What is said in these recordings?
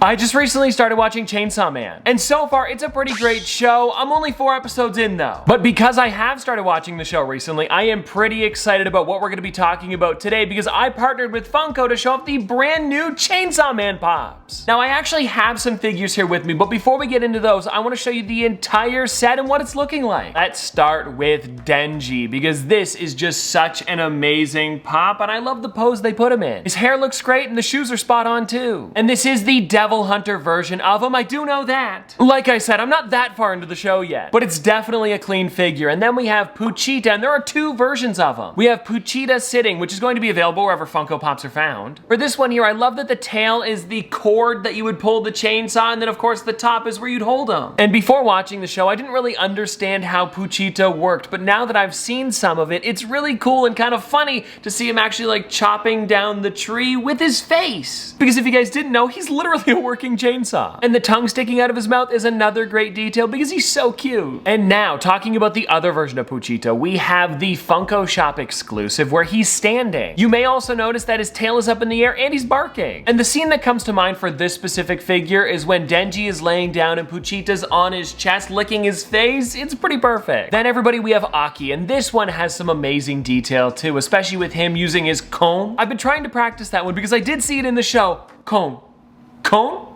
I just recently started watching Chainsaw Man, and so far it's a pretty great show. I'm only 4 episodes in though. But because I have started watching the show recently, I am pretty excited about what we're gonna be talking about today because I partnered with Funko to show off the brand new Chainsaw Man pops. Now I actually have some figures here with me, but before we get into those, I wanna show you the entire set and what it's looking like. Let's start with Denji because this is just such an amazing pop and I love the pose they put him in. His hair looks great and the shoes are spot on too. And this is the Devil Hunter version of him, I do know that. Like I said, I'm not that far into the show yet, but it's definitely a clean figure. And then we have Pochita, and there are 2 versions of him. We have Pochita sitting, which is going to be available wherever Funko Pops are found. For this one here, I love that the tail is the cord that you would pull the chainsaw, and then of course the top is where you'd hold him. And before watching the show, I didn't really understand how Pochita worked, but now that I've seen some of it, it's really cool and kind of funny to see him actually like chopping down the tree with his face. Because if you guys didn't know, he's literally a working chainsaw. And the tongue sticking out of his mouth is another great detail because he's so cute. And now, talking about the other version of Pochita, we have the Funko Shop exclusive where he's standing. You may also notice that his tail is up in the air and he's barking. And the scene that comes to mind for this specific figure is when Denji is laying down and Pochita's on his chest licking his face. It's pretty perfect. Then everybody, we have Aki, and this one has some amazing detail too, especially with him using his comb. I've been trying to practice that one because I did see it in the show. Comb. Cone?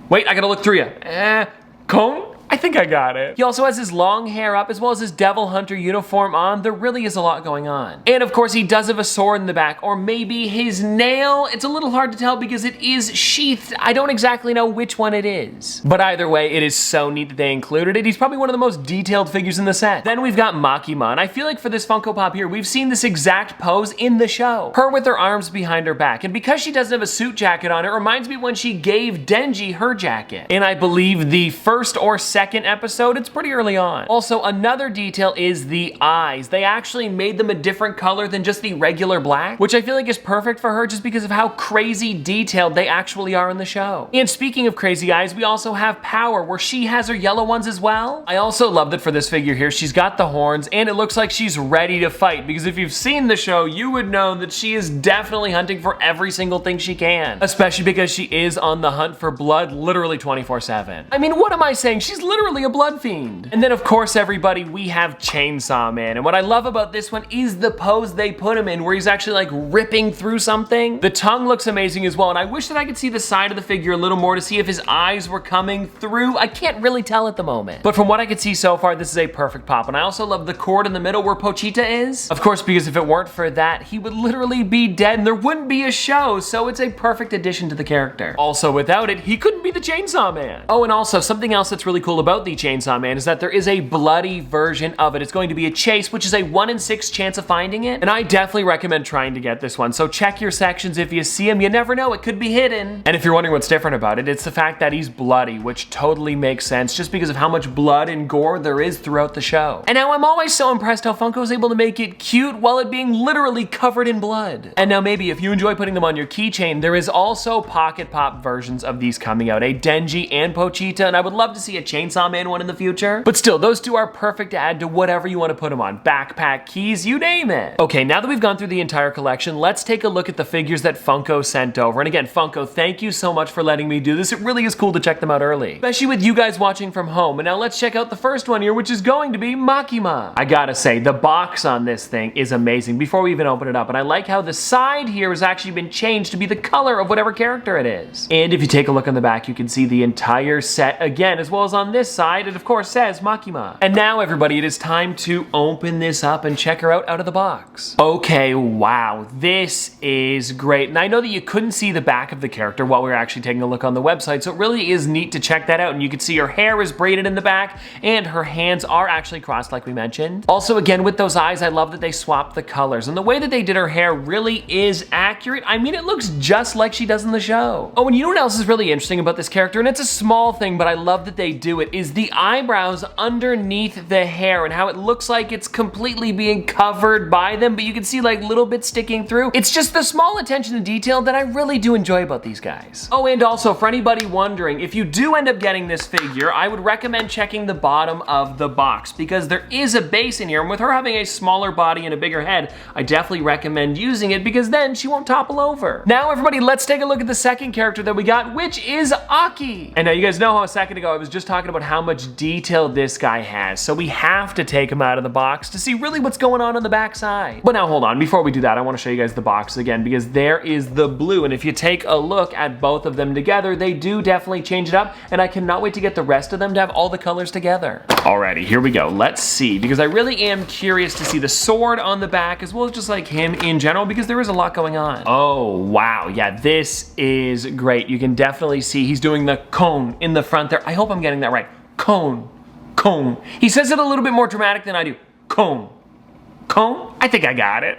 Wait, I gotta look through you. Cone? I think I got it. He also has his long hair up as well as his Devil Hunter uniform on. There really is a lot going on. And of course he does have a sword in the back, or maybe his nail. It's a little hard to tell because it is sheathed. I don't exactly know which one it is. But either way, it is so neat that they included it. He's probably one of the most detailed figures in the set. Then we've got Makima, and I feel like for this Funko Pop here, we've seen this exact pose in the show. Her with her arms behind her back. And because she doesn't have a suit jacket on, it reminds me when she gave Denji her jacket. And I believe the first or second episode, it's pretty early on. Also, another detail is the eyes. They actually made them a different color than just the regular black, which I feel like is perfect for her just because of how crazy detailed they actually are in the show. And speaking of crazy eyes, we also have Power, where she has her yellow ones as well. I also love that for this figure here, she's got the horns and it looks like she's ready to fight because if you've seen the show, you would know that she is definitely hunting for every single thing she can, especially because she is on the hunt for blood literally 24/7. I mean, what am I saying? She's literally a blood fiend. And then of course everybody, we have Chainsaw Man, and what I love about this one is the pose they put him in where he's actually like ripping through something. The tongue looks amazing as well, and I wish that I could see the side of the figure a little more to see if his eyes were coming through. I can't really tell at the moment, but from what I could see so far, this is a perfect pop. And I also love the cord in the middle where Pochita is, of course, because if it weren't for that, he would literally be dead and there wouldn't be a show, so it's a perfect addition to the character. Also, without it, he couldn't be the Chainsaw Man. Oh, and also something else that's really cool about the Chainsaw Man is that there is a bloody version of it. It's going to be a chase, which is a 1 in 6 chance of finding it, and I definitely recommend trying to get this one. So check your sections if you see him. You never know, it could be hidden. And if you're wondering what's different about it, it's the fact that he's bloody, which totally makes sense just because of how much blood and gore there is throughout the show. And now I'm always so impressed how Funko is able to make it cute while it being literally covered in blood. And now maybe if you enjoy putting them on your keychain, there is also pocket pop versions of these coming out, a Denji and Pochita, and I would love to see a Chainsaw Man one in the future. But still, those 2 are perfect to add to whatever you want to put them on. Backpack, keys, you name it. Okay, now that we've gone through the entire collection, let's take a look at the figures that Funko sent over. And again, Funko, thank you so much for letting me do this. It really is cool to check them out early, especially with you guys watching from home. And now let's check out the first one here, which is going to be Makima. I gotta say, the box on this thing is amazing before we even open it up. And I like how the side here has actually been changed to be the color of whatever character it is. And if you take a look on the back, you can see the entire set again, as well as on this side, it of course says Makima. And now everybody, it is time to open this up and check her out of the box. Okay, wow, this is great. And I know that you couldn't see the back of the character while we were actually taking a look on the website, so it really is neat to check that out. And you can see her hair is braided in the back and her hands are actually crossed like we mentioned. Also, again, with those eyes, I love that they swapped the colors, and the way that they did her hair really is accurate. I mean, it looks just like she does in the show. Oh, and you know what else is really interesting about this character? And it's a small thing, but I love that they do it. it is the eyebrows underneath the hair and how it looks like it's completely being covered by them, but you can see like little bits sticking through. It's just the small attention to detail that I really do enjoy about these guys. Oh, and also for anybody wondering, if you do end up getting this figure, I would recommend checking the bottom of the box because there is a base in here, and with her having a smaller body and a bigger head, I definitely recommend using it because then she won't topple over. Now everybody, let's take a look at the second character that we got, which is Aki. And now you guys know how a second ago I was just talking about how much detail this guy has, so we have to take him out of the box to see really what's going on the back side. But now hold on, before we do that, I want to show you guys the box again because there is the blue, and if you take a look at both of them together, they do definitely change it up, and I cannot wait to get the rest of them to have all the colors together. Alrighty, here we go. Let's see, because I really am curious to see the sword on the back as well as just like him in general because there is a lot going on. Oh, wow. Yeah, this is great. You can definitely see he's doing the cone in the front there. I hope I'm getting that right. Cone, cone. He says it a little bit more dramatic than I do. Cone. Cone? I think I got it.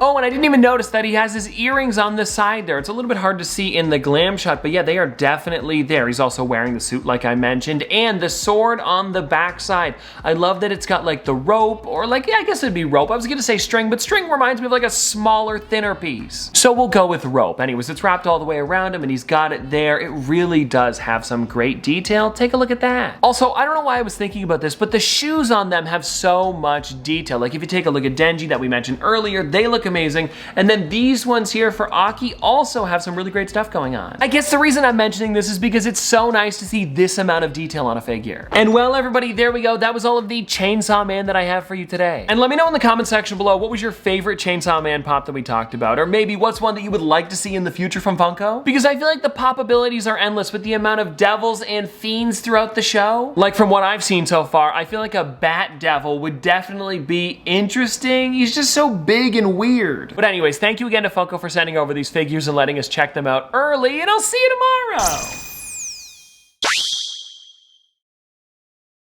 Oh, and I didn't even notice that he has his earrings on the side there. It's a little bit hard to see in the glam shot, but yeah, they are definitely there. He's also wearing the suit like I mentioned, and the sword on the back side. I love that it's got like the rope, or like, yeah, I guess it'd be rope. I was gonna say string, but string reminds me of like a smaller, thinner piece. So we'll go with rope. Anyways, it's wrapped all the way around him and he's got it there. It really does have some great detail. Take a look at that. Also, I don't know why I was thinking about this, but the shoes on them have so much detail. Like if you take a look at Denji that we mentioned earlier, they look amazing. And then these ones here for Aki also have some really great stuff going on. I guess the reason I'm mentioning this is because it's so nice to see this amount of detail on a figure. And well, everybody, there we go. That was all of the Chainsaw Man that I have for you today. And let me know in the comment section below, what was your favorite Chainsaw Man pop that we talked about? Or maybe what's one that you would like to see in the future from Funko? Because I feel like the pop abilities are endless with the amount of devils and fiends throughout the show. Like from what I've seen so far, I feel like a bat devil would definitely be interesting. He's just so big and weird. But anyways, thank you again to Funko for sending over these figures and letting us check them out early, and I'll see you tomorrow.